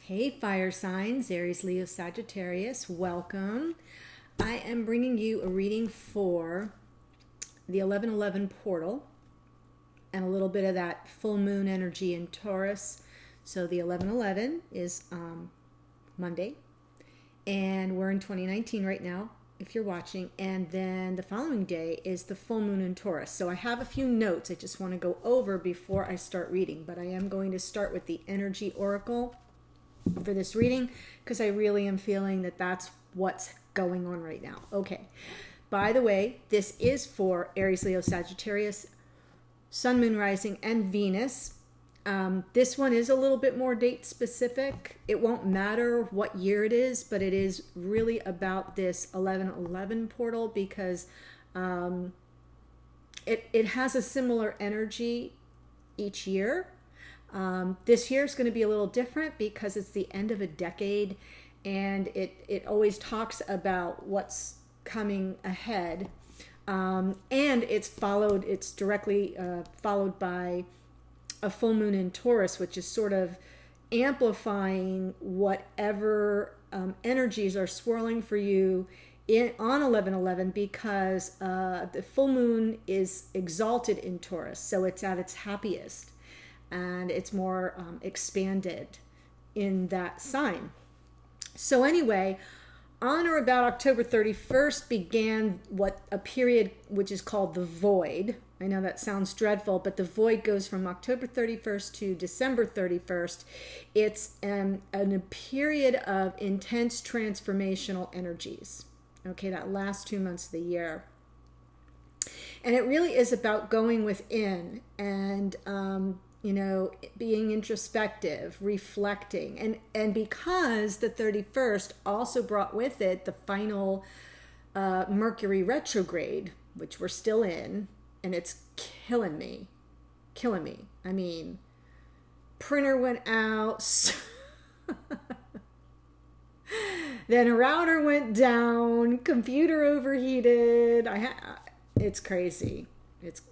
Hey fire signs, Aries Leo Sagittarius, welcome. I am bringing you a reading for the 11/11 portal and a little bit of that full moon energy in Taurus. So the 11/11 is Monday, and we're in 2019 right now if you're watching, and then the following day is the full moon in Taurus. So I have a few notes I just want to go over before I start reading, but I am going to start with the energy oracle for this reading because I really am feeling that that's what's going on right now. Okay, by the way, this is for Aries, Leo, Sagittarius, Sun, Moon, Rising, and Venus. This one is a little bit more date specific. It won't matter what year it is, but it is really about this 11/11 portal because it has a similar energy each year. This year is going to be a little different because it's the end of a decade, and it always talks about what's coming ahead, and it's directly followed by a full moon in Taurus, which is sort of amplifying whatever energies are swirling for you on 11/11 because the full moon is exalted in Taurus, so it's at its happiest. And it's more expanded in that sign. So anyway, on or about October 31st began what a period which is called the void. I know that sounds dreadful, but the void goes from October 31st to December 31st. It's a period of intense transformational energies. Okay, that last 2 months of the year. And it really is about going within and being introspective, reflecting. And because the 31st also brought with it the final Mercury retrograde, which we're still in, and it's killing me. I mean, printer went out, then a router went down, computer overheated. It's crazy.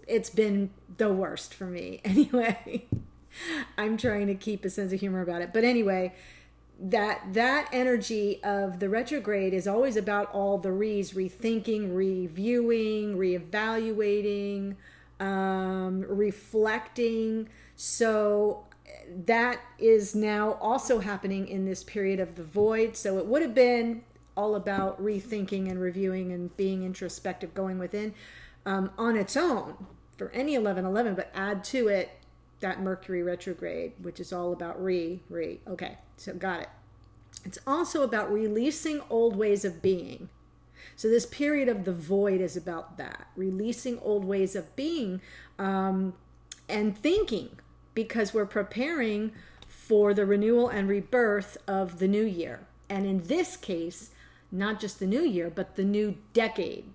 It's been the worst for me. Anyway, I'm trying to keep a sense of humor about it. But anyway, that energy of the retrograde is always about all the rethinking, reviewing, reevaluating, reflecting. So that is now also happening in this period of the void. So it would have been all about rethinking and reviewing and being introspective, going within. On its own for any 11/11, but add to it that Mercury retrograde, which is all about okay, so got it. It's also about releasing old ways of being. So this period of the void is about that, releasing old ways of being and thinking, because we're preparing for the renewal and rebirth of the new year. And in this case, not just the new year, but the new decade.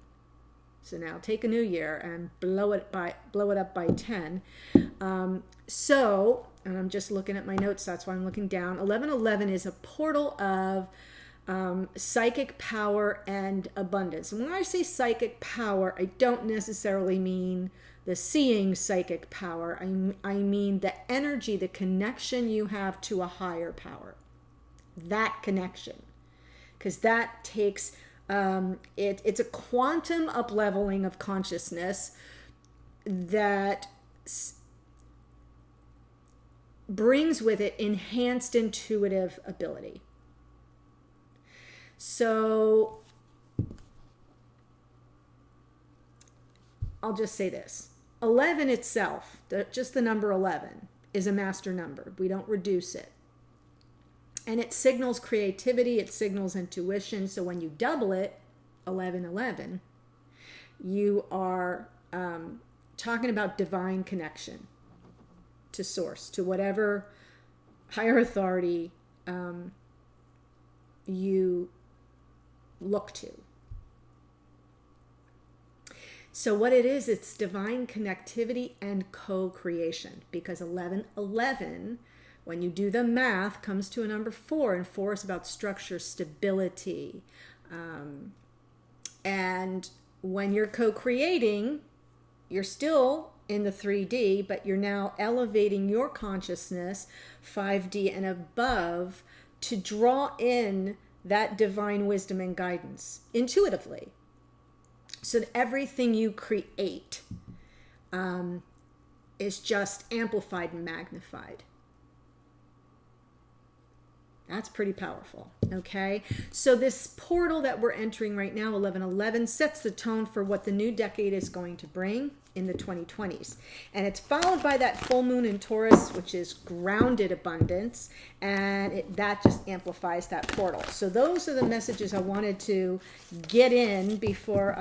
So now take a new year and blow it up by 10. And I'm just looking at my notes. That's why I'm looking down. 11/11 is a portal of psychic power and abundance. And when I say psychic power, I don't necessarily mean the seeing psychic power. I mean the energy, the connection you have to a higher power. That connection. Because that takes... it's a quantum up-leveling of consciousness that brings with it enhanced intuitive ability. So I'll just say this. 11 itself, just the number 11, is a master number. We don't reduce it. And it signals creativity, it signals intuition. So when you double it, 11/11, you are talking about divine connection to source, to whatever higher authority you look to. So what it is, it's divine connectivity and co-creation, because 11/11, when you do the math, comes to a number 4, and 4 is about structure, stability. And when you're co-creating, you're still in the 3D, but you're now elevating your consciousness 5D and above to draw in that divine wisdom and guidance intuitively, so that everything you create is just amplified and magnified. That's pretty powerful, okay? So this portal that we're entering right now, 1111, sets the tone for what the new decade is going to bring in the 2020s. And it's followed by that full moon in Taurus, which is grounded abundance, and that just amplifies that portal. So those are the messages I wanted to get in before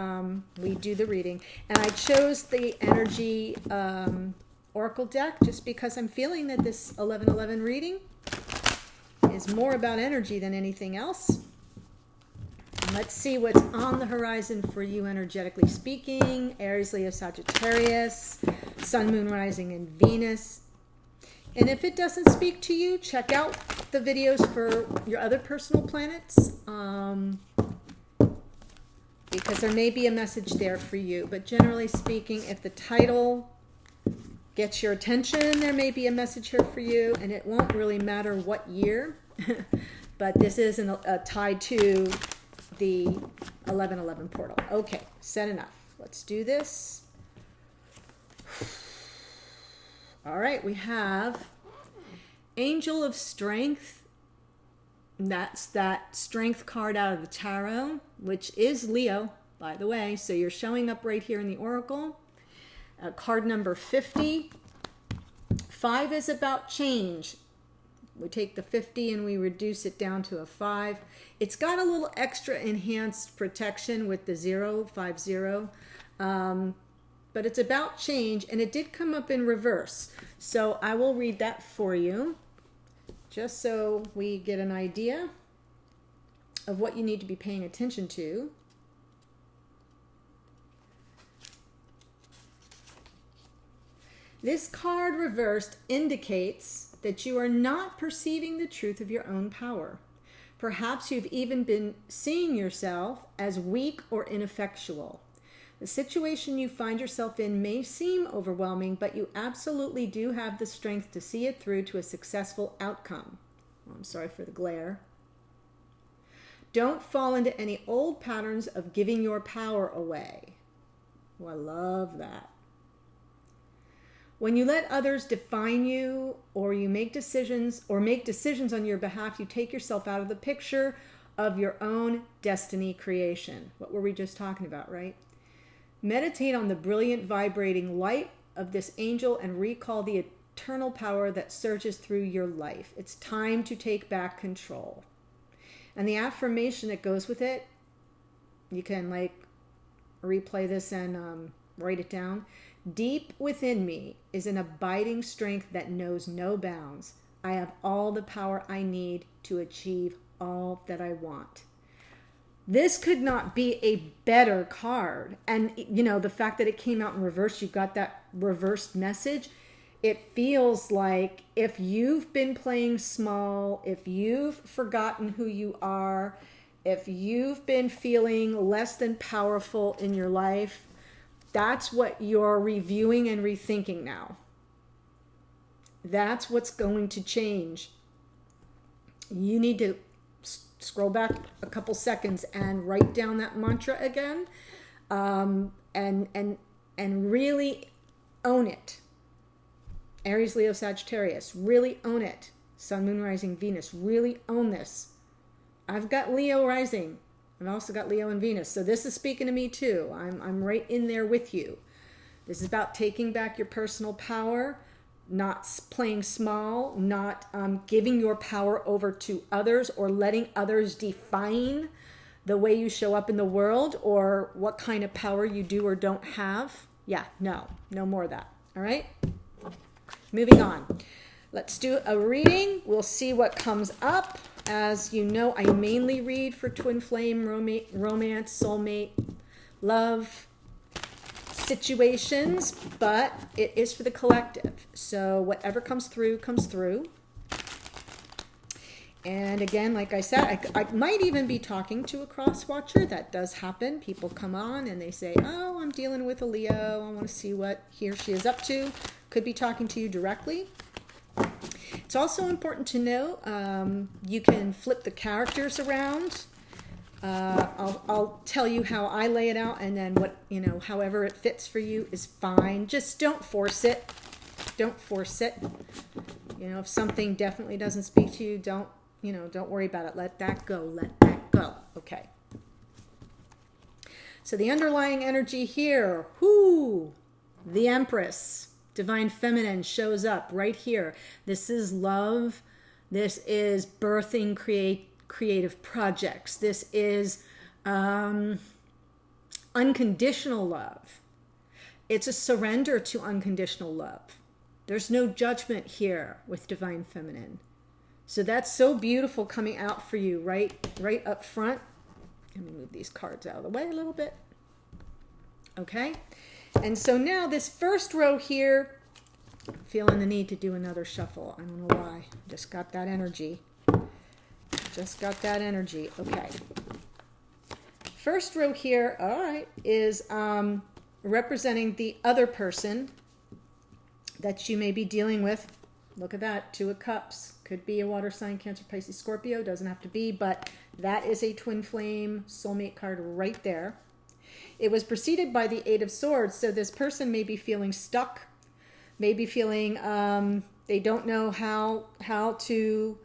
we do the reading. And I chose the energy oracle deck just because I'm feeling that this 1111 reading is more about energy than anything else. And let's see what's on the horizon for you energetically speaking. Aries, Leo, Sagittarius, Sun, Moon, Rising, and Venus. And if it doesn't speak to you, check out the videos for your other personal planets, because there may be a message there for you. But generally speaking, if the title gets your attention, there may be a message here for you, and it won't really matter what year, but this is tied to the 1111 portal. Okay, said enough. Let's do this. All right, we have Angel of Strength. That's that strength card out of the tarot, which is Leo, by the way. So you're showing up right here in the oracle. Card number 50. 5 is about change. We take the 50 and we reduce it down to a 5. It's got a little extra enhanced protection with the 050. But it's about change, and it did come up in reverse. So I will read that for you, just so we get an idea of what you need to be paying attention to. This card reversed indicates that you are not perceiving the truth of your own power. Perhaps you've even been seeing yourself as weak or ineffectual. The situation you find yourself in may seem overwhelming, but you absolutely do have the strength to see it through to a successful outcome. I'm sorry for the glare. Don't fall into any old patterns of giving your power away. Oh, I love that. When you let others define you, or you make decisions on your behalf, you take yourself out of the picture of your own destiny creation. What were we just talking about, right? Meditate on the brilliant vibrating light of this angel and recall the eternal power that surges through your life. It's time to take back control. And the affirmation that goes with it, you can replay this and write it down. Deep within me is an abiding strength that knows no bounds. I have all the power I need to achieve all that I want. This could not be a better card. And, the fact that it came out in reverse, you got that reversed message. It feels like if you've been playing small, if you've forgotten who you are, if you've been feeling less than powerful in your life, that's what you're reviewing and rethinking now. That's what's going to change. You need to scroll back a couple seconds and write down that mantra again, and really own it. Aries, Leo, Sagittarius, really own it. Sun, Moon, Rising, Venus, really own this. I've got Leo rising. I've also got Leo and Venus. So this is speaking to me too. I'm right in there with you. This is about taking back your personal power, not playing small, not giving your power over to others or letting others define the way you show up in the world or what kind of power you do or don't have. Yeah, no more of that. All right? Moving on. Let's do a reading. We'll see what comes up. As you know, I mainly read for twin flame, romance, soulmate, love situations, but it is for the collective. So whatever comes through, comes through. And again, like I said, I might even be talking to a cross watcher. That does happen. People come on and they say, oh, I'm dealing with a Leo. I want to see what he or she is up to. Could be talking to you directly. It's It's also important to know you can flip the characters around. I'll tell you how I lay it out, and then what, however it fits for you is fine. Just don't force it. Don't force it. If something definitely doesn't speak to you, don't worry about it. Let that go. Let that go. Okay. So the underlying energy here, the Empress, Divine Feminine shows up right here. This is love. This is birthing creative projects. This is unconditional love. It's a surrender to unconditional love. There's no judgment here with Divine Feminine. So that's so beautiful coming out for you right up front. Let me move these cards out of the way a little bit. Okay. And so now this first row here, I'm feeling the need to do another shuffle. I don't know why. Just got that energy. Okay. First row here, all right, is representing the other person that you may be dealing with. Look at that, 2 of Cups. Could be a water sign, Cancer, Pisces, Scorpio. Doesn't have to be, but that is a twin flame soulmate card right there. It was preceded by the 8 of Swords, so this person may be feeling stuck, maybe feeling they don't know how to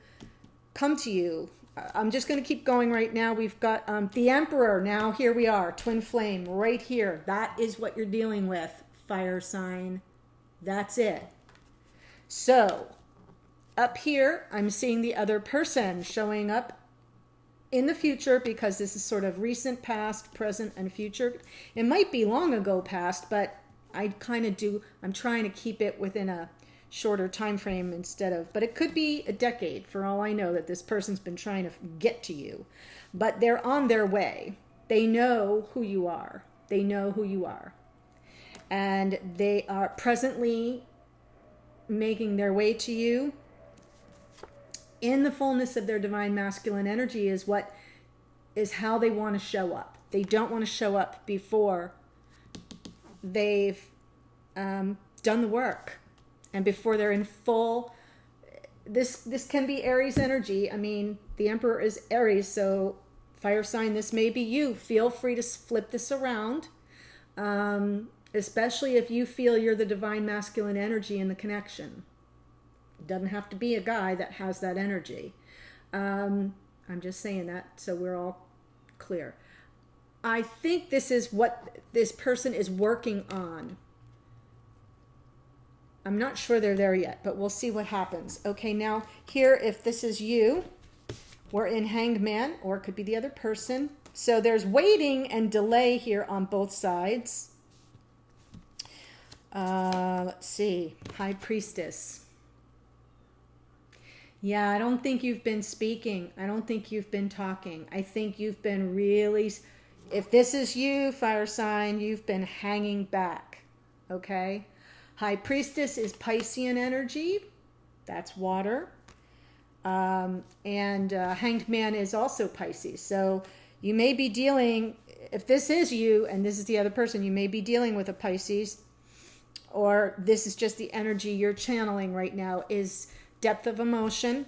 come to you. I'm just going to keep going right now. We've got the Emperor. Now here we are, twin flame right here. That is what you're dealing with, fire sign. That's it. So up here, I'm seeing the other person showing up in the future, because this is sort of recent, past, present, and future. It might be long ago past, but I'm trying to keep it within a shorter time frame but it could be a decade for all I know that this person's been trying to get to you. But they're on their way. They know who you are. And they are presently making their way to you in the fullness of their divine masculine energy is how they want to show up. They don't want to show up before they've done the work and before they're in full. This can be Aries energy. I mean, the Emperor is Aries, so fire sign, this may be you. Feel free to flip this around, especially if you feel you're the divine masculine energy in the connection. It doesn't have to be a guy that has that energy. I'm just saying that so we're all clear. I think this is what this person is working on. I'm not sure they're there yet, but we'll see what happens. Okay, now here, if this is you, we're in Hanged Man, or it could be the other person. So there's waiting and delay here on both sides. Let's see, High Priestess. Yeah, I don't think you've been speaking. I don't think you've been talking. I think you've been really, if this is you, fire sign, you've been hanging back, okay? High Priestess is Piscean energy. That's water. And Hanged Man is also Pisces. So you may be dealing, if this is you and this is the other person, you may be dealing with a Pisces, or this is just the energy you're channeling right now, is depth of emotion.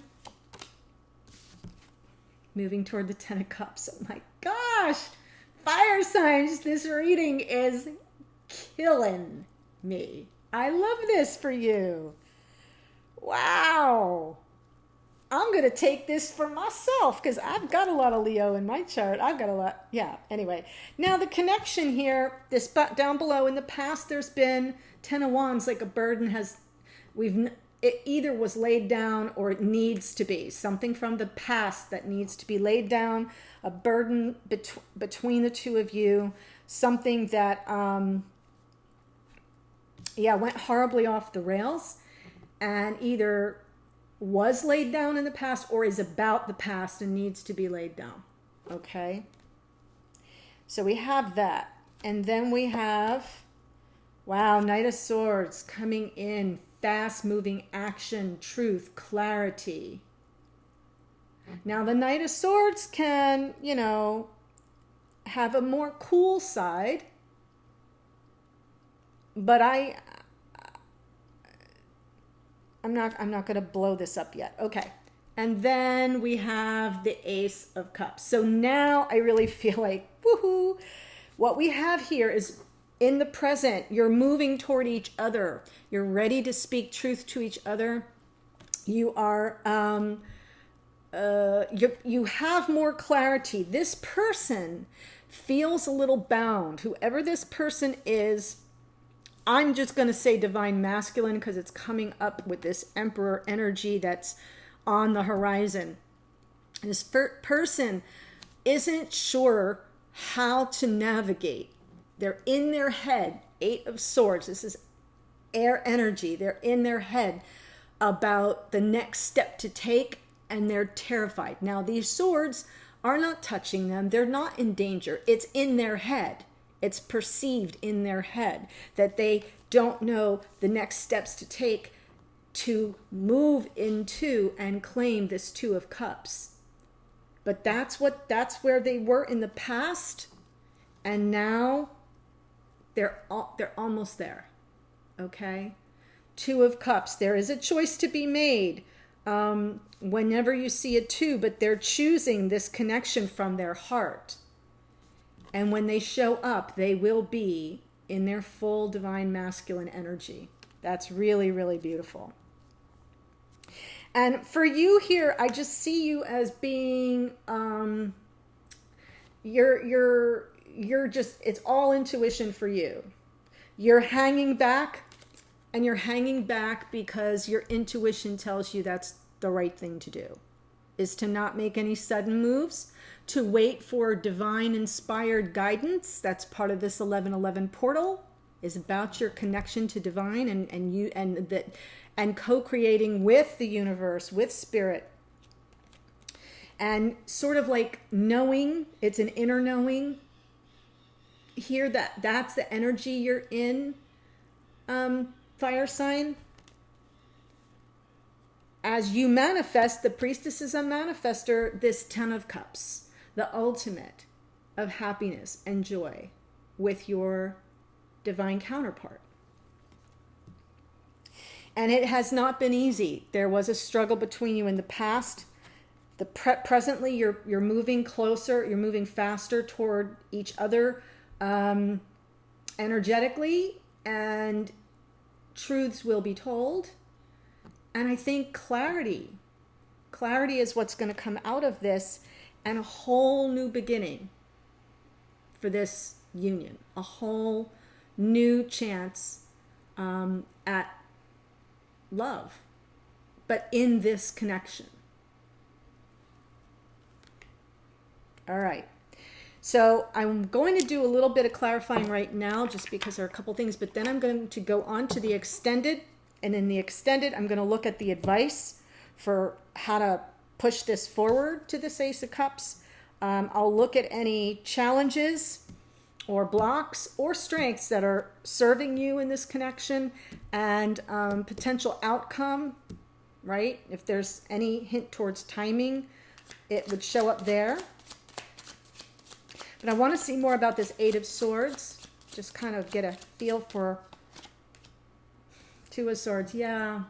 Moving toward the 10 of Cups. Oh my gosh! Fire signs, this reading is killing me. I love this for you. Wow. I'm going to take this for myself because I've got a lot of Leo in my chart. I've got a lot. Yeah, anyway. Now the connection here, this down below, in the past there's been 10 of Wands, like a burden it either was laid down or it needs to be. Something from the past that needs to be laid down, a burden between the two of you, something that, went horribly off the rails and either was laid down in the past or is about the past and needs to be laid down. Okay? So we have that. And then we have, wow, Knight of Swords coming in. Fast-moving action, truth, clarity. Now, the Knight of Swords can, have a more cool side. But I'm not going to blow this up yet. Okay. And then we have the Ace of Cups. So now I really feel like, woohoo. What we have here is in the present, you're moving toward each other. You're ready to speak truth to each other. You are, you have more clarity. This person feels a little bound. Whoever this person is, I'm just going to say divine masculine because it's coming up with this emperor energy that's on the horizon. This person isn't sure how to navigate. They're in their head. 8 of Swords. This is air energy. They're in their head about the next step to take, and they're terrified. Now, these swords are not touching them. They're not in danger. It's in their head. It's perceived in their head that they don't know the next steps to take to move into and claim this 2 of Cups. But that's where they were in the past, and now they're almost there. Okay? 2 of Cups. There is a choice to be made whenever you see a 2, but they're choosing this connection from their heart. And when they show up, they will be in their full divine masculine energy. That's really, really beautiful. And for you here, I just see you as being, you're just, it's all intuition for you. You're hanging back, and you're hanging back because your intuition tells you that's the right thing to do, is to not make any sudden moves, to wait for divine inspired guidance. That's part of this 1111 portal, is about your connection to divine and co-creating with the universe, with spirit. And sort of like knowing, it's an inner knowing here, that's the energy you're in, fire sign. As you manifest, the Priestess is a manifester, this 10 of Cups, the ultimate of happiness and joy with your divine counterpart. And it has not been easy. There was a struggle between you in the past. Presently, you're moving closer, you're moving faster toward each other energetically, and truths will be told. And I think clarity is what's going to come out of this, and a whole new beginning for this union, a whole new chance at love, but in this connection. All right. So I'm going to do a little bit of clarifying right now, just because there are a couple things, but then I'm going to go on to the extended. And in the extended, I'm going to look at the advice for how to push this forward to this Ace of Cups. I'll look at any challenges or blocks or strengths that are serving you in this connection, and potential outcome, right? If there's any hint towards timing, it would show up there. But I want to see more about this 8 of Swords, just kind of get a feel for 2 of Swords. Yeah.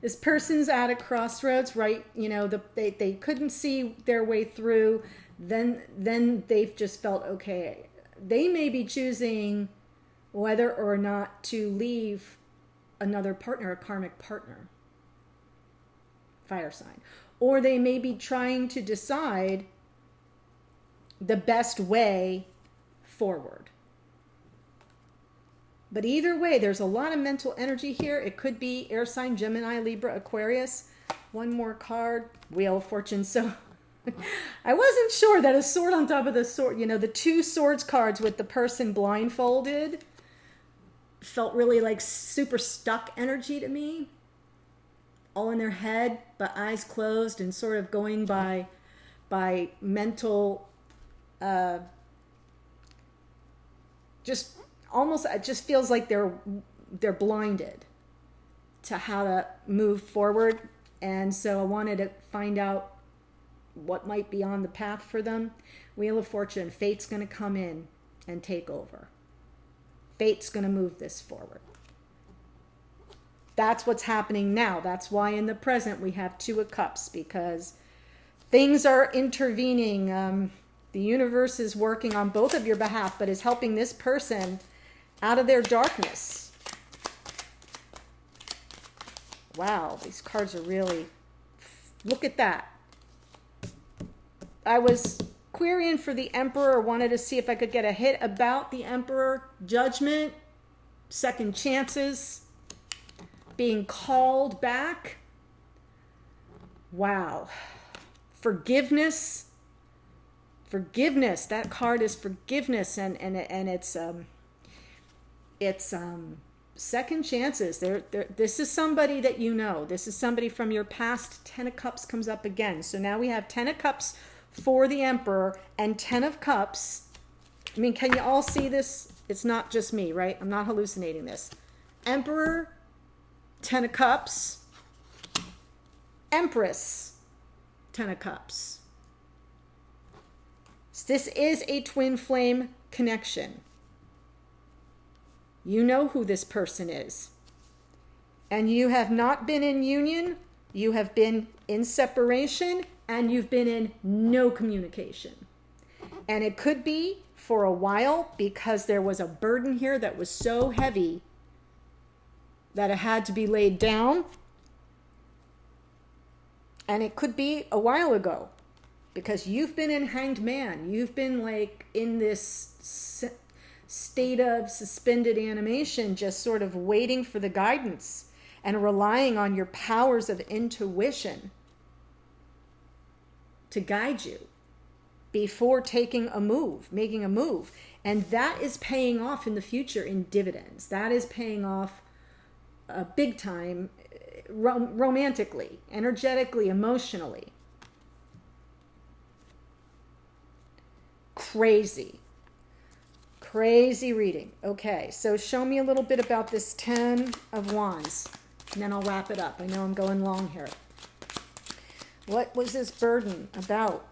This person's at a crossroads, right? You know, they couldn't see their way through. Then they've just felt, okay, they may be choosing whether or not to leave another partner, a karmic partner, fire sign. Or they may be trying to decide the best way forward. But either way, there's a lot of mental energy here. It could be air sign, Gemini, Libra, Aquarius. One more card, Wheel of Fortune. So I wasn't sure that a sword on top of the sword, you know, the 2 swords cards with the person blindfolded felt really like super stuck energy to me. All in their head, but eyes closed and sort of going by mental, just almost, it just feels like they're blinded to how to move forward. And so I wanted to find out what might be on the path for them. Wheel of Fortune, fate's going to come in and take over. Fate's going to move this forward. That's what's happening now. That's why in the present we have Two of Cups, because things are intervening. The universe is working on both of your behalf, but is helping this person out of their darkness. Wow, these cards are really... Look at that. I was querying for the Emperor, wanted to see if I could get a hit about the Emperor. Judgment, second chances, being called back. Wow. Forgiveness. Forgiveness. That card is forgiveness, and it's second chances. This is somebody that you know. This is somebody from your past. 10 of Cups comes up again. So now we have 10 of Cups for the Emperor and 10 of Cups. I mean, can you all see this? It's not just me, right? I'm not hallucinating this. Emperor, 10 of Cups, Empress, 10 of Cups. This is a twin flame connection. You know who this person is. And you have not been in union. You have been in separation, and you've been in no communication. And it could be for a while because there was a burden here that was so heavy that it had to be laid down. And it could be a while ago because you've been in hanged man. You've been like in this state of suspended animation, just sort of waiting for the guidance and relying on your powers of intuition to guide you before taking a move, making a move. And that is paying off in the future in dividends. That is paying off big time, romantically, energetically, emotionally. Crazy reading. Okay, so show me a little bit about this 10 of Wands, and then I'll wrap it up. I know I'm going long here. What was this burden about?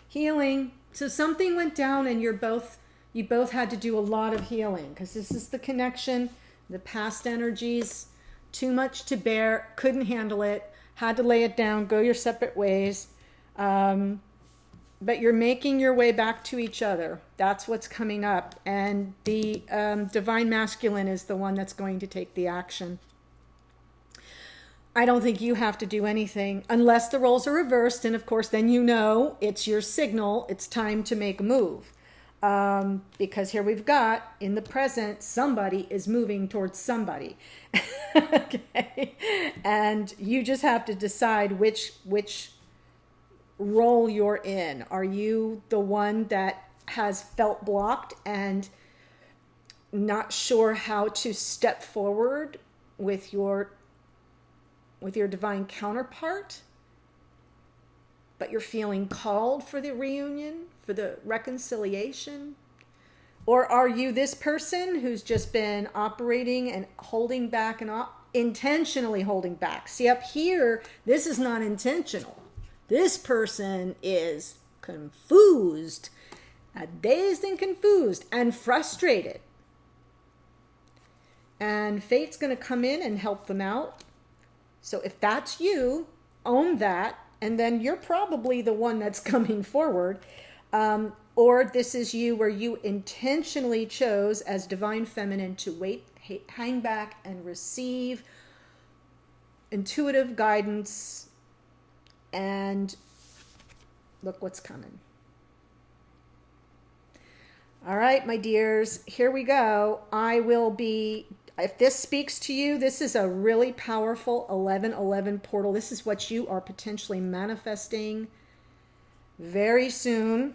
Healing. So something went down and you both had to do a lot of healing, because this is the connection, the past energies, too much to bear, couldn't handle it, had to lay it down, go your separate ways. But you're making your way back to each other. That's what's coming up. And the divine masculine is the one that's going to take the action. I don't think you have to do anything unless the roles are reversed. And of course, then you know it's your signal. It's time to make a move. Because here we've got, in the present, somebody is moving towards somebody. Okay? And you just have to decide which role you're in. Are you the one that has felt blocked and not sure how to step forward with your divine counterpart, but you're feeling called for the reunion, for the reconciliation? Or are you this person who's just been operating and holding back and intentionally holding back? See, up here, this is not intentional. This person is confused, dazed and confused and frustrated. And fate's going to come in and help them out. So if that's you, own that, and then you're probably the one that's coming forward. Or this is you where you intentionally chose as divine feminine to wait, hang back, and receive intuitive guidance. And look what's coming. All right, my dears, here we go. I will be, if this speaks to you, this is a really powerful 1111 portal. This is what you are potentially manifesting very soon.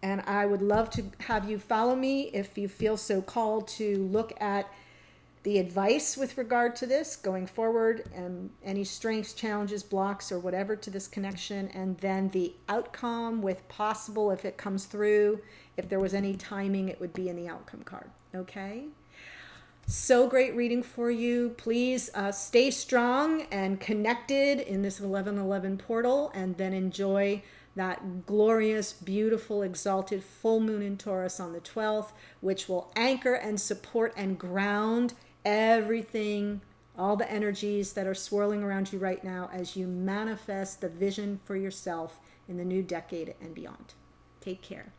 And I would love to have you follow me if you feel so called to look at the advice with regard to this going forward, and any strengths, challenges, blocks, or whatever to this connection, and then the outcome with possible, if it comes through, if there was any timing, it would be in the outcome card. Okay? So great reading for you. Please stay strong and connected in this 1111 portal, and then enjoy that glorious, beautiful, exalted full moon in Taurus on the 12th, which will anchor and support and ground everything, all the energies that are swirling around you right now as you manifest the vision for yourself in the new decade and beyond. Take care.